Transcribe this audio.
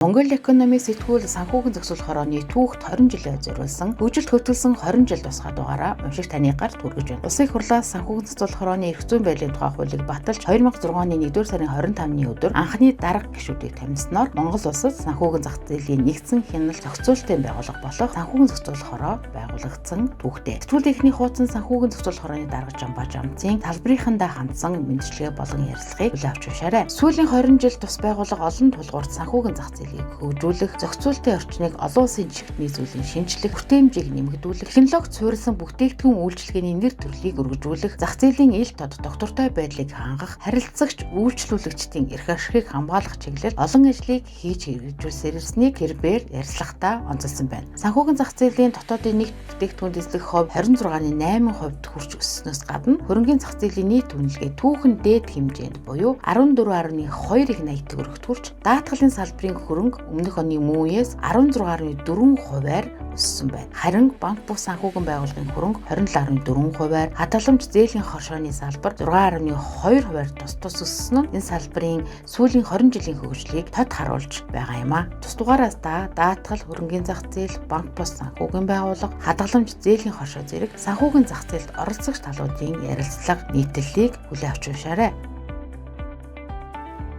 Монгол экономи сэтгүүл санхүүгийн зохицуулах хорооны түүх 20 жилээр зориулсан хөгжилд хөтөлсөн 20 жил тусгай дугаараа уншигч таны гарт хүргэж байна. Улсын их хурлаас санхүүгийн зохицуулах хорооны эрх зүйн байдлын тухай хуулийг баталж 2006 оны 1-р сарын 25-ны өдөр анхны дарга гишүүдийг тамилсноор Монгол улсад санхүүгийн зах зээлийн нэгдсэн хяналт зохицуулалтын байгууллага болох санхүүгийн зохицуулах хороо байгуулагдсан түүхтэй. Сэтгүүлийн хуудсан санхүүгийн зохицуулах хорооны дарга Жамбаж Амцын талбарынхандаа хандсан мэндчлэгээ болон ярилцлагыг хүлээн авч уншаарай. Сүүлийн 20 жил тус байгууллага олон тулгуурт санхүүгийн зах зээлийг хөгжүүлэх, зохицуулалтын орчныг олон улсын жишгт нийцүүлэн шинжлэх, бүтээмжийг нэмэгдүүлэх, технологи суурилсан бүтээгдэхүүн үйлчилгээний нэр төрлийг өргөжүүлэх, зах зээлийн ил тод доктортой байдлыг хангах, харилцагч, үйлчлүүлэгчдийн эрх ашигыг хамгаалах чиглэлд олон ажлыг хийж хэрэгжүүлсээр ирснийг тэрбээр ярилцлагатаа онцолсон байна. Санхүүгийн зах зээлийн дотоодын нийт бүтээгдэхүүн эзлэх хувь 26.8% хүрч өссөнөөс гадна хөрөнгөний зах зээлийн нийт үнэлгээ түүхэн дээд хэмжээнд буюу 14.2 их 80 төгрөгт хүрч даатгалын салбарын хөрөнгө өмнөх оны мөн үеэс 16.4%-аар өссөн байна. Харин банк бус санхүүгийн байгууллагын хөрөнгө 27.4%-аар, хадгаламж зээлийн хоршооны салбар 6.2%-аар тус өссөн нь энэ салбарын сүүлийн 20 жилийн хөгжлийг тод харуулж байгаа юм а. Тус дугаараас даатгал, хөрөнгөний зах зээл, банк бус санхүүгийн байгууллага, хадгаламж зээлийн хоршоо зэрэг санхүүгийн зах зээлд оролцогч талуудын ярилцлага нийтлэлийг хүлээн авч уншаарай.